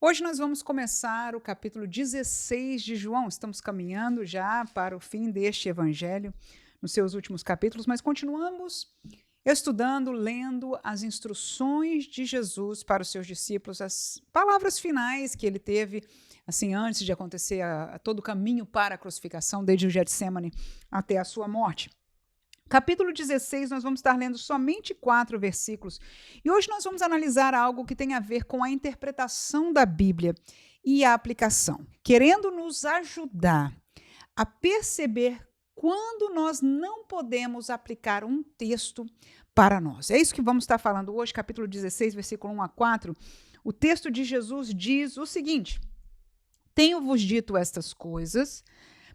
Hoje nós vamos começar o capítulo 16 de João. Estamos caminhando já para o fim deste evangelho, nos seus últimos capítulos, mas continuamos estudando, lendo as instruções de Jesus para os seus discípulos, as palavras finais que ele teve, assim, antes de acontecer todo o caminho para a crucificação, desde o Getsemane até a sua morte. Capítulo 16, nós vamos estar lendo somente 4 versículos. E hoje nós vamos analisar algo que tem a ver com a interpretação da Bíblia e a aplicação, querendo nos ajudar a perceber quando nós não podemos aplicar um texto para nós. É isso que vamos estar falando hoje, capítulo 16, versículo 1 a 4. O texto de Jesus diz o seguinte: tenho-vos dito estas coisas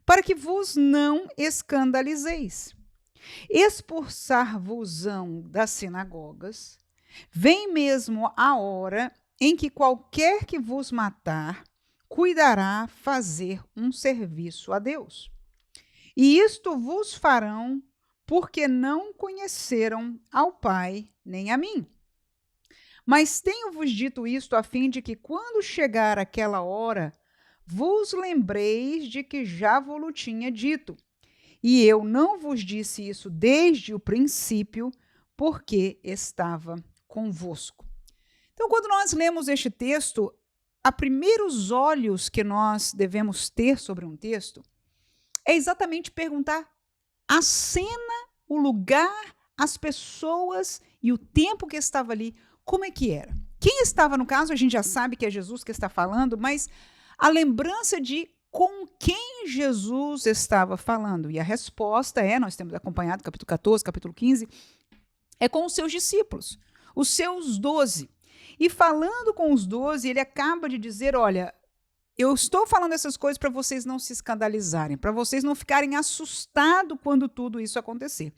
para que vos não escandalizeis. Expulsar-vos-ão das sinagogas, vem mesmo a hora em que qualquer que vos matar cuidará fazer um serviço a Deus. E isto vos farão porque não conheceram ao Pai nem a mim. Mas tenho-vos dito isto a fim de que, quando chegar aquela hora, vos lembreis de que já vos tinha dito. E eu não vos disse isso desde o princípio, porque estava convosco. Então, quando nós lemos este texto, a primeiros olhos que nós devemos ter sobre um texto é exatamente perguntar a cena, o lugar, as pessoas e o tempo que estava ali, como é que era. Quem estava, no caso, a gente já sabe que é Jesus que está falando, mas a lembrança de com quem Jesus estava falando. E a resposta é, nós temos acompanhado capítulo 14, capítulo 15, é com os seus discípulos, os seus 12. E falando com os 12, ele acaba de dizer, olha, eu estou falando essas coisas para vocês não se escandalizarem, para vocês não ficarem assustados quando tudo isso acontecer.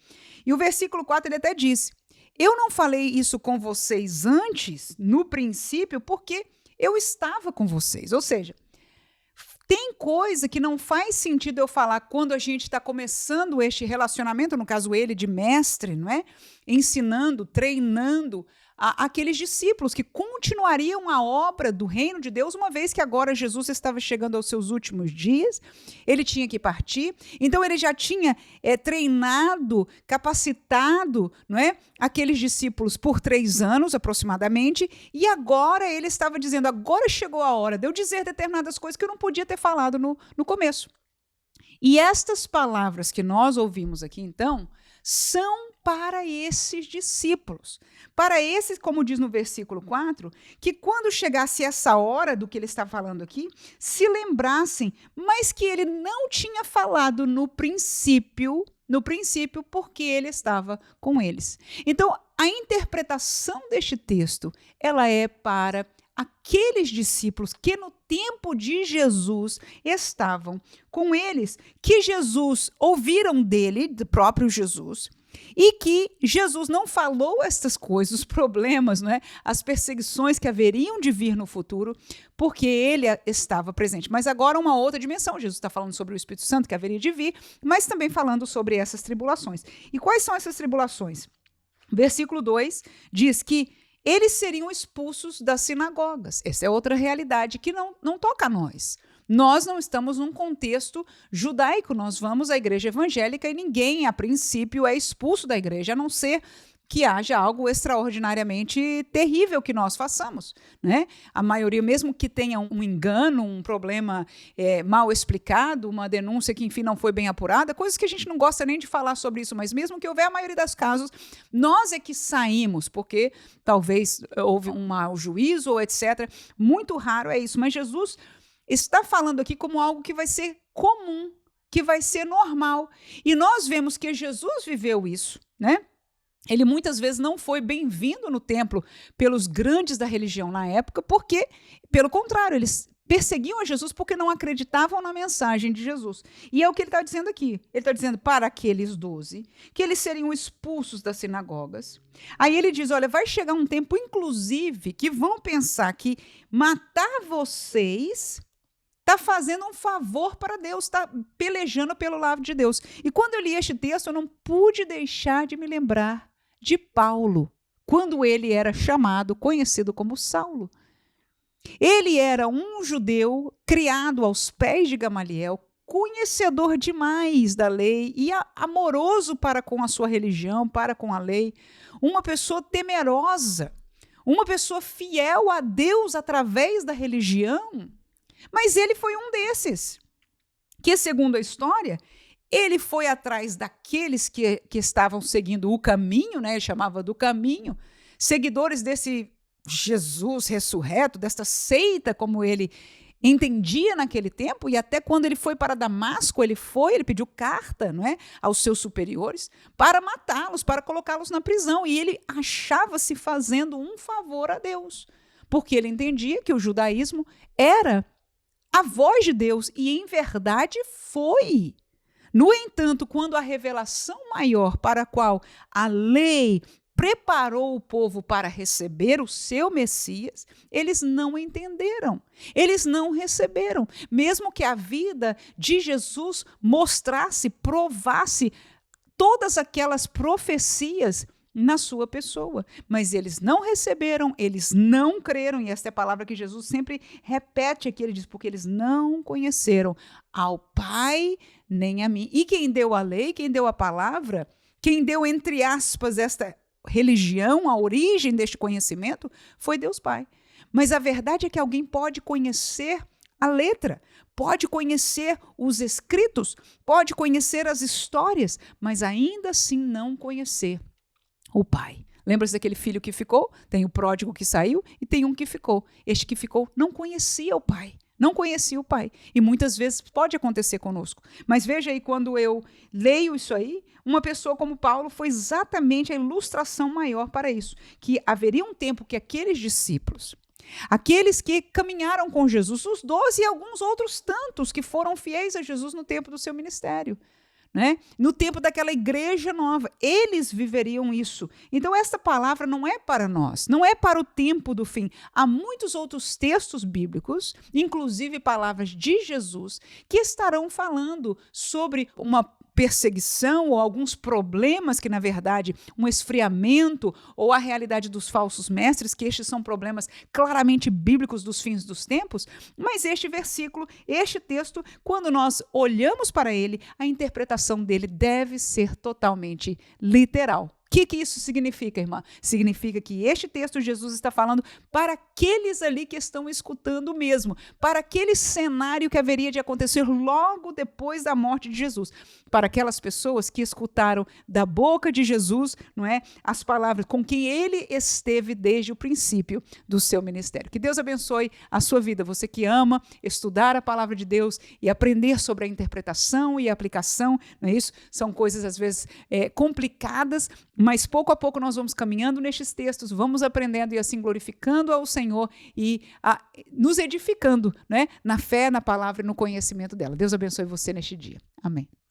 E o versículo 4, ele até disse, eu não falei isso com vocês antes, no princípio, porque eu estava com vocês. Ou seja, tem coisa que não faz sentido eu falar quando a gente está começando este relacionamento, no caso ele de mestre, não é? Ensinando, treinando aqueles discípulos que continuariam a obra do reino de Deus, uma vez que agora Jesus estava chegando aos seus últimos dias, ele tinha que partir, então ele já tinha treinado, capacitado, não é? Aqueles discípulos por 3 anos aproximadamente, e agora ele estava dizendo, agora chegou a hora de eu dizer determinadas coisas que eu não podia ter falado no começo. E estas palavras que nós ouvimos aqui, então, são para esses discípulos. Para esses, como diz no versículo 4, que quando chegasse essa hora do que ele está falando aqui, se lembrassem, mas que ele não tinha falado no princípio, porque ele estava com eles. Então, a interpretação deste texto, ela é para aqueles discípulos que no tempo de Jesus estavam com eles, que Jesus ouviram dele, do próprio Jesus, e que Jesus não falou estas coisas, os problemas, não é? As perseguições que haveriam de vir no futuro, porque ele estava presente. Mas agora uma outra dimensão, Jesus está falando sobre o Espírito Santo que haveria de vir, mas também falando sobre essas tribulações. E quais são essas tribulações? Versículo 2 diz que eles seriam expulsos das sinagogas. Essa é outra realidade que não toca a nós. Nós não estamos num contexto judaico, nós vamos à igreja evangélica e ninguém, a princípio, é expulso da igreja, a não ser que haja algo extraordinariamente terrível que nós façamos, né? A maioria, mesmo que tenha um engano, um problema mal explicado, uma denúncia que, enfim, não foi bem apurada, coisas que a gente não gosta nem de falar sobre isso, mas mesmo que houver, a maioria dos casos, nós é que saímos, porque talvez houve um mau juízo ou etc. Muito raro é isso, mas Jesus está falando aqui como algo que vai ser comum, que vai ser normal. E nós vemos que Jesus viveu isso, né? Ele muitas vezes não foi bem-vindo no templo pelos grandes da religião na época, porque, pelo contrário, eles perseguiam a Jesus porque não acreditavam na mensagem de Jesus. E é o que ele está dizendo aqui. Ele está dizendo para aqueles 12 que eles seriam expulsos das sinagogas. Aí ele diz, olha, vai chegar um tempo, inclusive, que vão pensar que matar vocês está fazendo um favor para Deus, está pelejando pelo lado de Deus. E quando eu li este texto, eu não pude deixar de me lembrar de Paulo, quando ele era chamado, conhecido como Saulo. Ele era um judeu criado aos pés de Gamaliel, conhecedor demais da lei e amoroso para com a sua religião, para com a lei, uma pessoa temerosa, uma pessoa fiel a Deus através da religião. Mas ele foi um desses, que, segundo a história, ele foi atrás daqueles que estavam seguindo o caminho, né? Ele chamava do caminho, seguidores desse Jesus ressurreto, desta seita, como ele entendia naquele tempo, e até quando ele foi para Damasco, ele pediu carta, não é, aos seus superiores para matá-los, para colocá-los na prisão, e ele achava-se fazendo um favor a Deus, porque ele entendia que o judaísmo era a voz de Deus, e em verdade foi. No entanto, quando a revelação maior para a qual a lei preparou o povo para receber o seu Messias, eles não entenderam, eles não receberam, mesmo que a vida de Jesus mostrasse, provasse todas aquelas profecias na sua pessoa, mas eles não receberam, eles não creram, e esta é a palavra que Jesus sempre repete aqui, ele diz, porque eles não conheceram ao Pai nem a mim. E quem deu a lei, quem deu a palavra, quem deu, entre aspas, esta religião, a origem deste conhecimento, foi Deus Pai. Mas a verdade é que alguém pode conhecer a letra, pode conhecer os escritos, pode conhecer as histórias, mas ainda assim não conhecer o Pai. Lembra-se daquele filho que ficou? Tem o pródigo que saiu e tem um que ficou. Este que ficou não conhecia o Pai. Não conhecia o Pai. E muitas vezes pode acontecer conosco. Mas veja aí, quando eu leio isso aí, uma pessoa como Paulo foi exatamente a ilustração maior para isso. Que haveria um tempo que aqueles discípulos, aqueles que caminharam com Jesus, os 12 e alguns outros tantos que foram fiéis a Jesus no tempo do seu ministério, né? No tempo daquela igreja nova, eles viveriam isso. Então essa palavra não é para nós, não é para o tempo do fim. Há muitos outros textos bíblicos, inclusive palavras de Jesus, que estarão falando sobre uma perseguição ou alguns problemas que, na verdade, um esfriamento ou a realidade dos falsos mestres, que estes são problemas claramente bíblicos dos fins dos tempos, mas este versículo, este texto, quando nós olhamos para ele, a interpretação dele deve ser totalmente literal. O que isso significa, irmã? Significa que este texto Jesus está falando para aqueles ali que estão escutando mesmo, para aquele cenário que haveria de acontecer logo depois da morte de Jesus, para aquelas pessoas que escutaram da boca de Jesus, não é, as palavras com quem ele esteve desde o princípio do seu ministério. Que Deus abençoe a sua vida, você que ama estudar a palavra de Deus e aprender sobre a interpretação e a aplicação, não é isso? São coisas às vezes complicadas, mas pouco a pouco nós vamos caminhando nestes textos, vamos aprendendo e assim glorificando ao Senhor e nos edificando, né, na fé, na palavra e no conhecimento dela. Deus abençoe você neste dia. Amém.